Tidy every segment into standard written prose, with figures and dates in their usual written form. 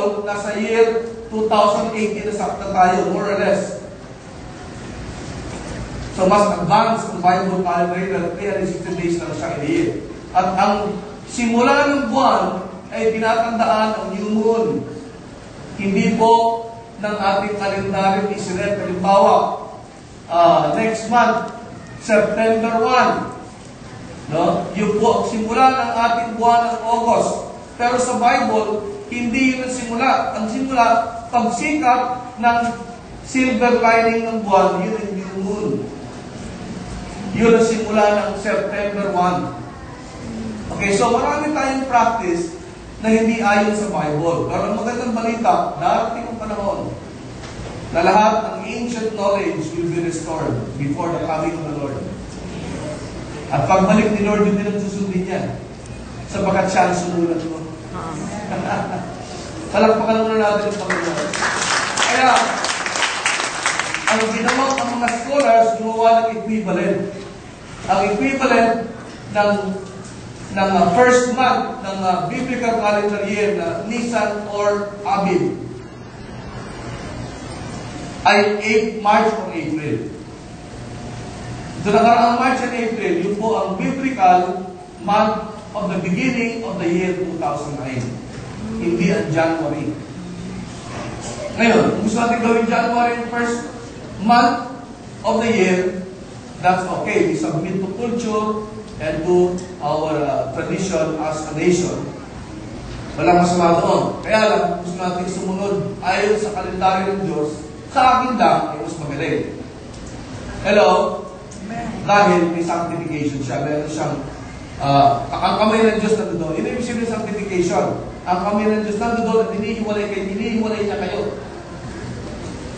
Bible, nasa year 2018 na tayo, more or less. So, mas advanced ang Bible calendar, 360 days na siya in a year. At ang simula ng buwan ay tinatandaan ang new moon. Hindi po ng ating kalendaryo isinet. Halimbawa, next month, September 1. No? Yun po ang simula ng ating buwan ng August. Pero sa Bible, hindi yun ang simula. Ang simula, pagsikat ng silver lining ng buwan, yun ang new moon. Yun ang simula ng September 1. Okay, so marami tayong practice na hindi ayon sa Bible. Pero ang magandang balita, darating ang panahon na lahat ng ancient knowledge will be restored before the coming of the Lord. At pagbalik ni Lord, yun din ang susundin niya. Sabagat siya ang sumulat mo. Palakpakan muna natin ang Panginoon. Kaya, ang ginawa ang mga scholars, gumawa ng equivalent. Ang equivalent ng first month ng biblical calendar year na Nisan or Abib ay March or April. Ito nakaraang March and April, yun po ang biblical month of the beginning of the year 2009. Hindi ang January. Ngayon, kung gusto natin gawin January yung first month of the year, that's okay. We submit to culture and to our tradition as a nation. Walang masama doon. Kaya lang, gusto natin sumunod ayon sa kalendaryo ng Diyos, sa akin lang ay mas magaling. Hello? Dahil may sanctification siya. Meron siyang ang kamay ng Diyos nandoon. Yun yung ibig sabihin ng sanctification. Ang kamay ng Diyos nandoon at hinihiwalay niya kayo.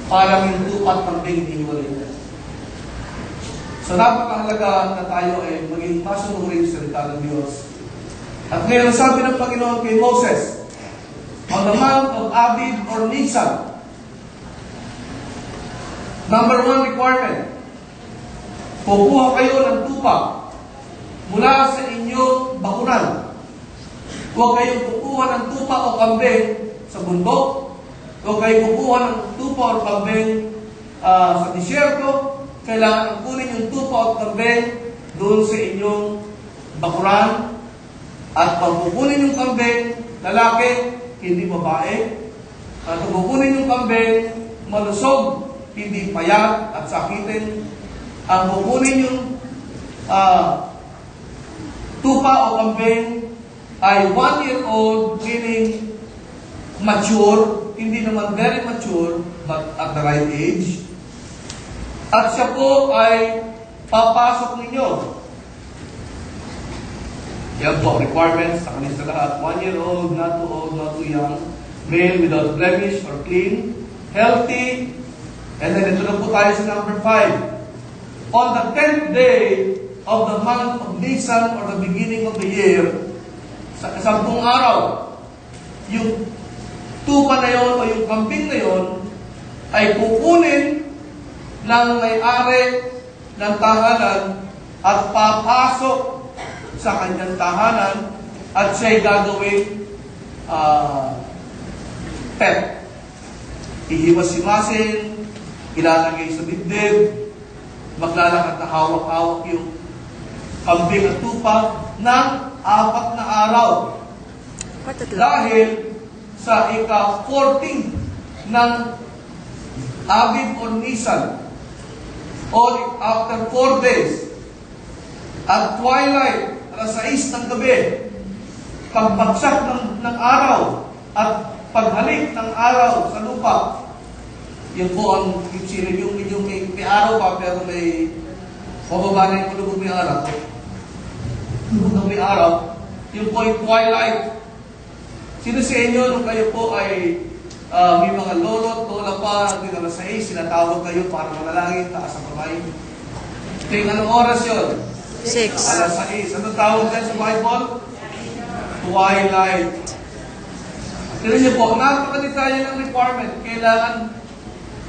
Parang yung tupat ng hinihiwalay niya. So, napakahalaga na tayo ay maging masunurin sa salita ng Diyos. At ngayon, sabi ng Panginoon kay Moses, on the month of Abib or Nisan, number 1 requirement, kukuha kayo ng tupa mula sa inyong bakuran. Huwag kayong kukuha ng tupa o kambing sa bundok. Huwag kayong kukuha ng tupa o kambing sa disyerto. Kailangan kunin yung tupa o kambing doon sa inyong bakuran. At pag kukunin yung kambing, lalaki, hindi babae. At pag kukunin yung kambing, malusog, hindi payat at sakitin. Ang kukunin yung tupa o kambing ay 1-year-old, meaning mature, hindi naman very mature, but at the right age. At siya po ay papasok ninyo. Yan po, requirements sa kanila lahat. 1-year-old, not too old, not too young, male without blemish or clean, healthy, and then ito na po tayo sa number 5. On the 10th day of the month of Nisan or the beginning of the year, sa 10 araw, yung tupa na yon o yung kambing na yon ay kukunin ng may-ari ng tahanan at papasok sa kanyang tahanan at siya'y gagawing pet. Ihiwas-himasin, ilalagay sa dibdib, maglalakad na hawak-hawak yung kambing at tupa ng 4 na araw. Dahil sa ika-14 ng Abib o Nisan, or after 4 days, at twilight, alas 6 ng gabi, pagbagsak ng araw, at paghalik ng araw sa lupa, yun po ang yung may araw pa, pero may pababa na yung kulubog may araw. Kulubog may araw, yun po yung twilight. Sino sa inyo, nung kayo po ay may mga lolo at lola pa, hindi na sa sinatawag kayo para manalangin, taas ang kamay. Tingnan, anong oras yun? 6. Alas 6. Anong tawag dyan sa Bible? Twilight. Tignan niyo po, napakadetail ng requirement. Kailangan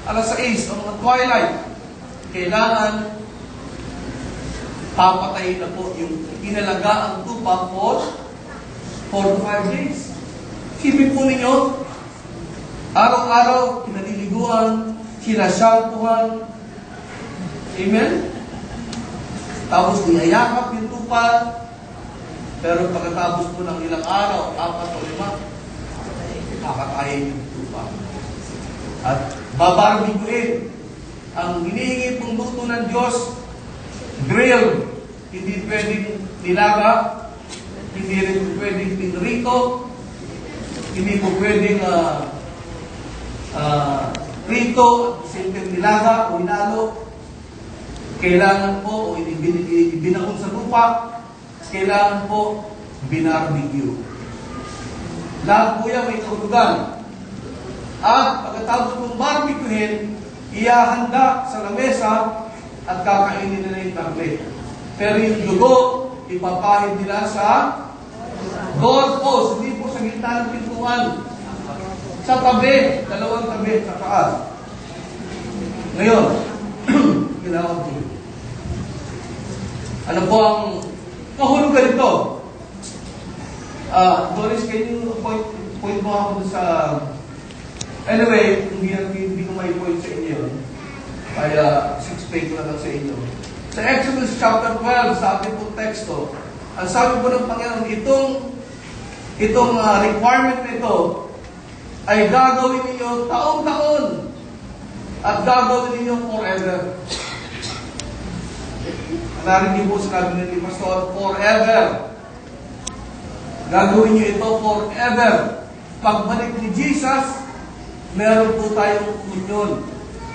alas 6, ang mga twilight. Kailangan papatayin na po yung inalaga ang tupa for 4 to 5 days. Sipin po ninyo, Araw-araw, kinaliliguan, sinashampuhan. Amen? Tapos niyayakap yung tupa. Pero pagkatapos po ng ilang araw, 4 o 5, kakakain yung tupa. At babarbiguin. Ang hinihingi pong luto ng Diyos, grilled. Hindi pwedeng nilaga, hindi rin pwedeng pinrito, hindi po pwedeng prito, simpleng nilaga o hinalo. Kailangan po, o ibinaon sa lupa, kailangan po binarbecue. Lahat po yan may kahulugan. At pagkatapos pong barbecuehin, ihahanda sa lamesa at kakainin nila yung karne. Pero yung dugo, ipapahid nila sa doorpost, hindi po sa gitna ng pintuan. Sa tabi, 2 tabi, sa taas. Ngayon, kailangan po. Ano po ang kahulugan ito? Doris, can you point mo ako sa... Anyway, hindi ko may point sa inyo. Kaya 6 page na lang sa inyo. Sa Exodus chapter 12, sa ating pong teksto, ang sabi po ng Panginoon, itong requirement nito ay gagawin ninyo taon-taon at gagawin ninyo forever. Narinig po sinabi ni Pastor, forever. Gagawin niyo ito forever. Pagbalik ni Jesus, meron po tayong union.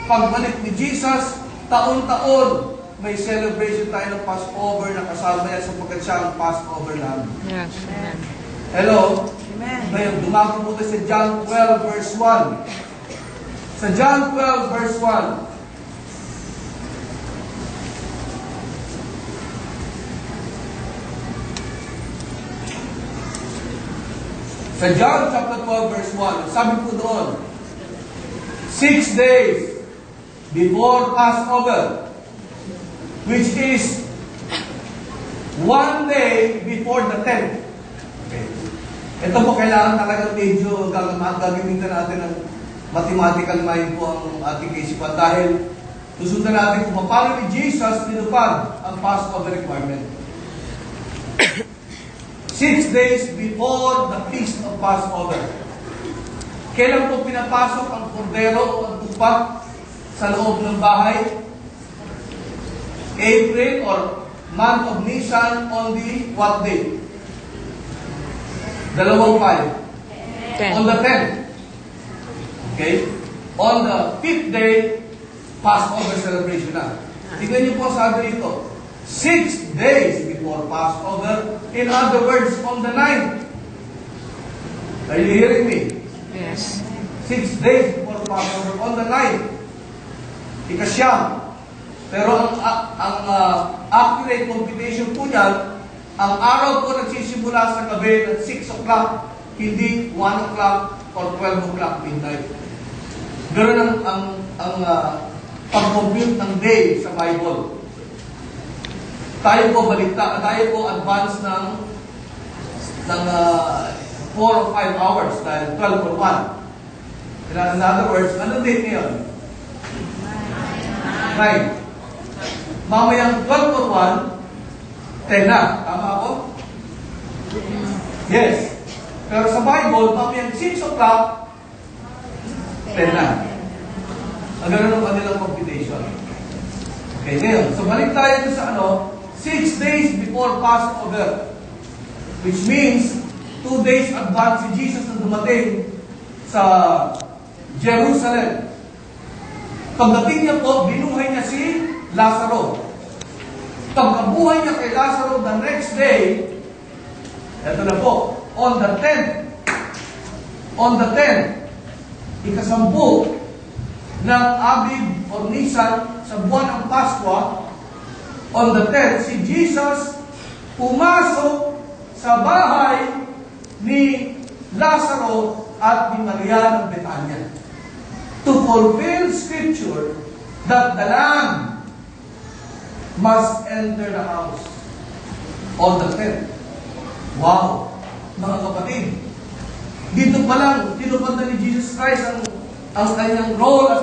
Pagbalik ni Jesus, taon-taon, may celebration tayo ng Passover na kasama yan sapagkat siya ang Passover namin. Yes. Amen. Hello? Amen. Ngayon, dumako po tayo sa John 12 verse 1. Sa John 12 verse 1, sa John chapter 12 verse 1, sabi po doon, 6 days before Passover, which is 1 day before the 10th. Okay. Ito po kailangan talagang medyo gagamitin natin ng mathematical mind po ang ating kaisipan dahil susundan natin kung paano ni Jesus tinupad ang Passover requirement. 6 days before the feast of Passover. Kailan po pinapasok ang kordero o ang tupa sa loob ng bahay? April or month of Nisan on the what day? 2 5. On the 10th. Okay? On the 5th day, Passover celebration na. Tignan niyo po sabi dito, 6 days before Passover. In other words, on the 9th. Are you hearing me? Yes. 6 days before Passover, on the 9th. Ikasyam. Pero ang accurate computation po niyan, ang araw po nagsisimula sa gabi ng 6 o'clock, hindi 1 o'clock or 12 o'clock midnight. Ganoon ang pag-compute ng day sa Bible. Tayo po tayo po advance ng 4 or 5 hours dahil 12 or 1. In other words, ano date ngayon? 9. Mamayang 12 or 1, 10 na. Tama ako? Yes. Pero sa Bible, mamayang 6 o'clock, 10 na. Ang gano'n ang kanilang computation. Okay, ngayon. So, balik tayo sa 6 days before Passover. Which means, 2 days advance si Jesus na dumating sa Jerusalem. Pagdating niya po, binuhay niya si Lazaro. Pagkabuhay niya kay Lazaro the next day, eto na po, on the 10th, ikasampu ng Abib o Nisan sa buwan ng Paskwa, on the 10th, si Jesus pumasok sa bahay ni Lazaro at ni Maria ng Betania to fulfill Scripture that the Lamb must enter the house on the 10th. Wow! Mga kapatid, dito pa lang, tinupad na ni Jesus Jesus Christ ang kanyang role as the